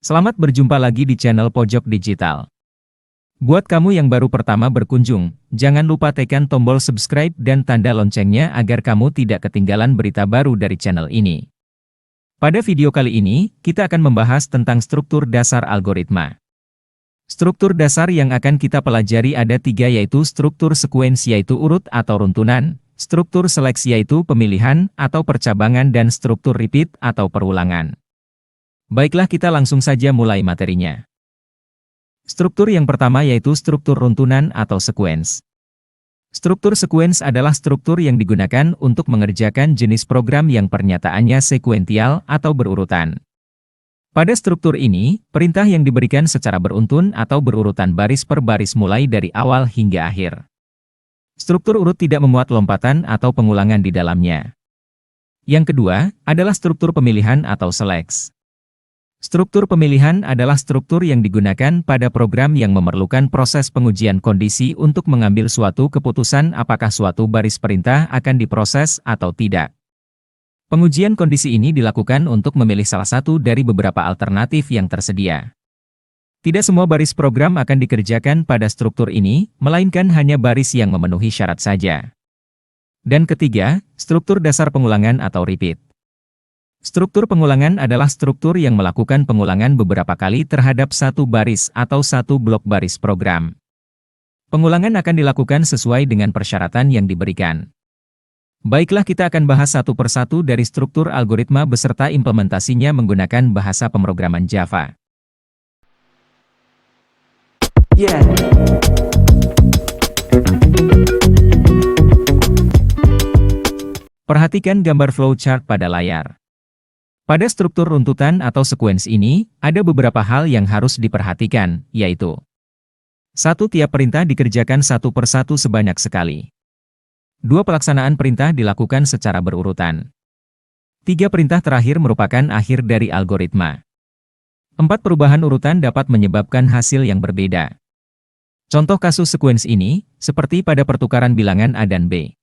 Selamat berjumpa lagi di channel Pojok Digital. Buat kamu yang baru pertama berkunjung, jangan lupa tekan tombol subscribe dan tanda loncengnya agar kamu tidak ketinggalan berita baru dari channel ini. Pada video kali ini, kita akan membahas tentang struktur dasar algoritma. Struktur dasar yang akan kita pelajari ada tiga, yaitu struktur sekuens yaitu urut atau runtunan, struktur seleksi yaitu pemilihan atau percabangan, dan struktur repeat atau perulangan. Baiklah, kita langsung saja mulai materinya. Struktur yang pertama yaitu struktur runtunan atau sekuens. Struktur sekuens adalah struktur yang digunakan untuk mengerjakan jenis program yang pernyataannya sekuensial atau berurutan. Pada struktur ini, perintah yang diberikan secara beruntun atau berurutan baris per baris mulai dari awal hingga akhir. Struktur urut tidak memuat lompatan atau pengulangan di dalamnya. Yang kedua, adalah struktur pemilihan atau select. Struktur pemilihan adalah struktur yang digunakan pada program yang memerlukan proses pengujian kondisi untuk mengambil suatu keputusan apakah suatu baris perintah akan diproses atau tidak. Pengujian kondisi ini dilakukan untuk memilih salah satu dari beberapa alternatif yang tersedia. Tidak semua baris program akan dikerjakan pada struktur ini, melainkan hanya baris yang memenuhi syarat saja. Dan ketiga, struktur dasar pengulangan atau repeat. Struktur pengulangan adalah struktur yang melakukan pengulangan beberapa kali terhadap satu baris atau satu blok baris program. Pengulangan akan dilakukan sesuai dengan persyaratan yang diberikan. Baiklah, kita akan bahas satu persatu dari struktur algoritma beserta implementasinya menggunakan bahasa pemrograman Java. Perhatikan gambar flowchart pada layar. Pada struktur runtutan atau sekuens ini, ada beberapa hal yang harus diperhatikan, yaitu 1. Tiap perintah dikerjakan satu persatu sebanyak sekali. 2. Pelaksanaan perintah dilakukan secara berurutan. 3. Perintah terakhir merupakan akhir dari algoritma. 4. Perubahan urutan dapat menyebabkan hasil yang berbeda. Contoh kasus sekuens ini, seperti pada pertukaran bilangan A dan B.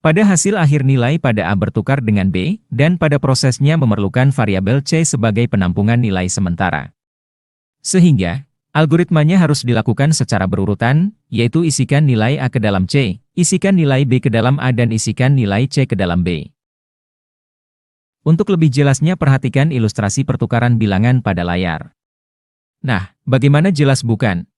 Pada hasil akhir nilai pada A bertukar dengan B, dan pada prosesnya memerlukan variabel C sebagai penampungan nilai sementara. Sehingga, algoritmanya harus dilakukan secara berurutan, yaitu isikan nilai A ke dalam C, isikan nilai B ke dalam A, dan isikan nilai C ke dalam B. Untuk lebih jelasnya perhatikan ilustrasi pertukaran bilangan pada layar. Nah, bagaimana, jelas bukan?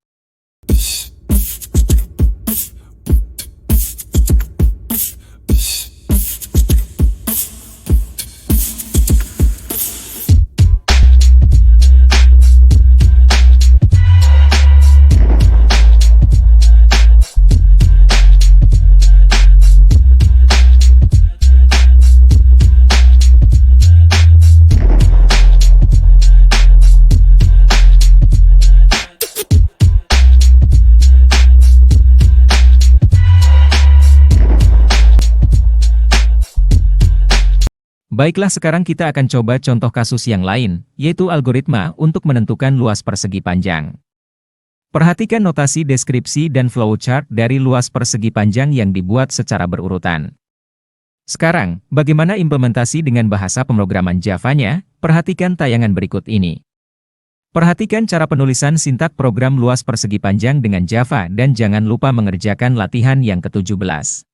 Baiklah, sekarang kita akan coba contoh kasus yang lain, yaitu algoritma untuk menentukan luas persegi panjang. Perhatikan notasi deskripsi dan flowchart dari luas persegi panjang yang dibuat secara berurutan. Sekarang, bagaimana implementasi dengan bahasa pemrograman Java-nya? Perhatikan tayangan berikut ini. Perhatikan cara penulisan sintak program luas persegi panjang dengan Java dan jangan lupa mengerjakan latihan yang ke-17.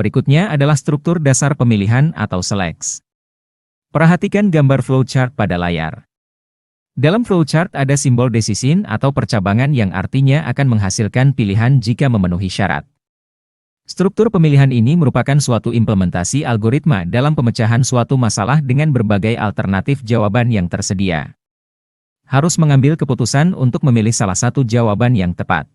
Berikutnya adalah struktur dasar pemilihan atau selex. Perhatikan gambar flowchart pada layar. Dalam flowchart ada simbol decision atau percabangan yang artinya akan menghasilkan pilihan jika memenuhi syarat. Struktur pemilihan ini merupakan suatu implementasi algoritma dalam pemecahan suatu masalah dengan berbagai alternatif jawaban yang tersedia. Harus mengambil keputusan untuk memilih salah satu jawaban yang tepat.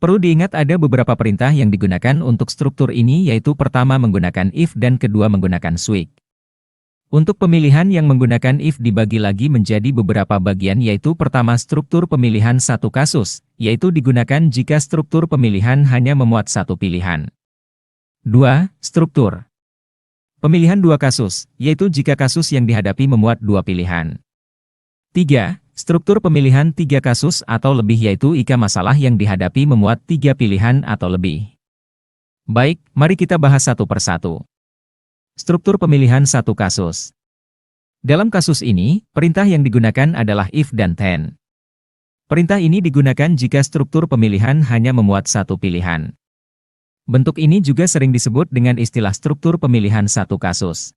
Perlu diingat ada beberapa perintah yang digunakan untuk struktur ini, yaitu pertama menggunakan if dan kedua menggunakan switch. Untuk pemilihan yang menggunakan if dibagi lagi menjadi beberapa bagian, yaitu pertama struktur pemilihan satu kasus, yaitu digunakan jika struktur pemilihan hanya memuat satu pilihan. 2. Struktur pemilihan dua kasus, yaitu jika kasus yang dihadapi memuat dua pilihan. 3. Struktur pemilihan tiga kasus atau lebih, yaitu jika masalah yang dihadapi memuat tiga pilihan atau lebih. Baik, mari kita bahas satu persatu. Struktur pemilihan satu kasus. Dalam kasus ini, perintah yang digunakan adalah if dan then. Perintah ini digunakan jika struktur pemilihan hanya memuat satu pilihan. Bentuk ini juga sering disebut dengan istilah struktur pemilihan satu kasus.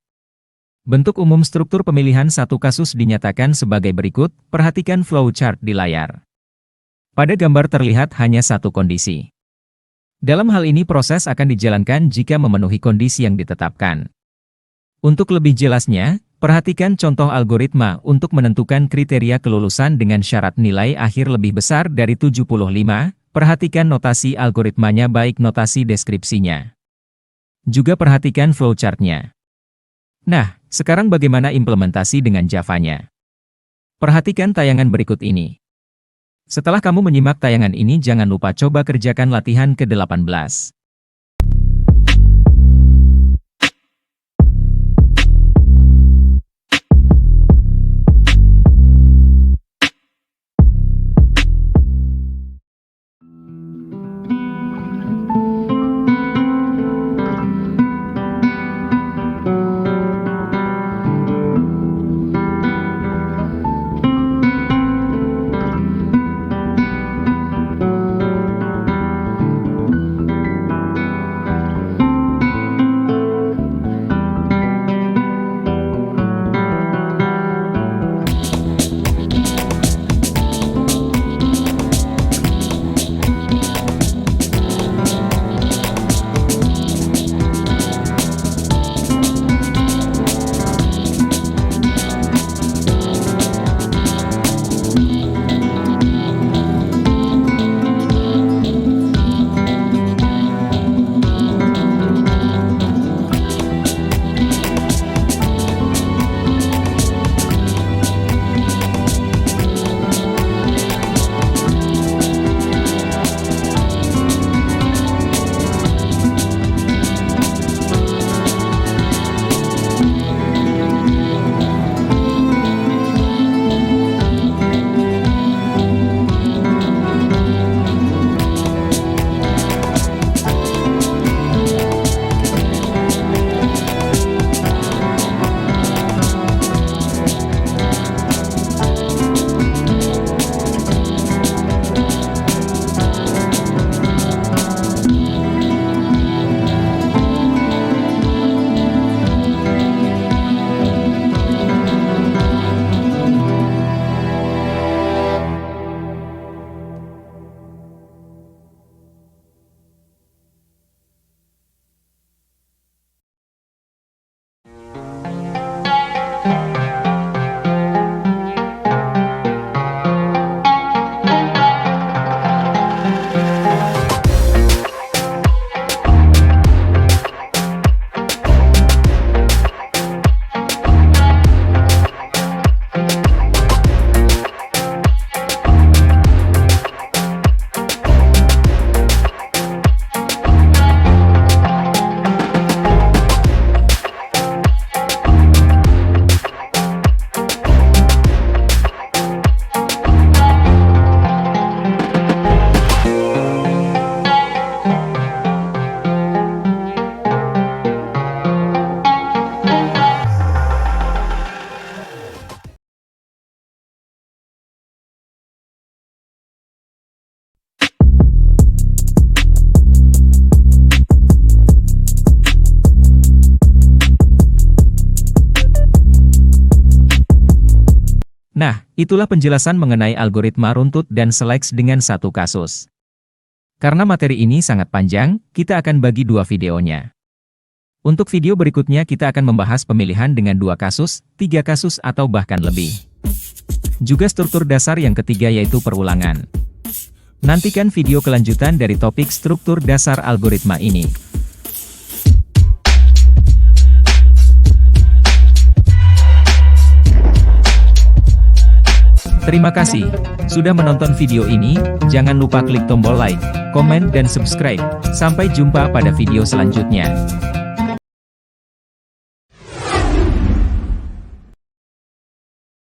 Bentuk umum struktur pemilihan satu kasus dinyatakan sebagai berikut, perhatikan flowchart di layar. Pada gambar terlihat hanya satu kondisi. Dalam hal ini proses akan dijalankan jika memenuhi kondisi yang ditetapkan. Untuk lebih jelasnya, perhatikan contoh algoritma untuk menentukan kriteria kelulusan dengan syarat nilai akhir lebih besar dari 75, perhatikan notasi algoritmanya baik notasi deskripsinya. Juga perhatikan flowchartnya. Nah, sekarang bagaimana implementasi dengan Java-nya? Perhatikan tayangan berikut ini. Setelah kamu menyimak tayangan ini, jangan lupa coba kerjakan latihan ke-18. Nah, itulah penjelasan mengenai algoritma runtut dan seleksi dengan satu kasus. Karena materi ini sangat panjang, kita akan bagi dua videonya. Untuk video berikutnya kita akan membahas pemilihan dengan 2 kasus, 3 kasus atau bahkan lebih. Juga struktur dasar yang ketiga yaitu perulangan. Nantikan video kelanjutan dari topik struktur dasar algoritma ini. Terima kasih sudah menonton video ini, jangan lupa klik tombol like, komen dan subscribe. Sampai jumpa pada video selanjutnya.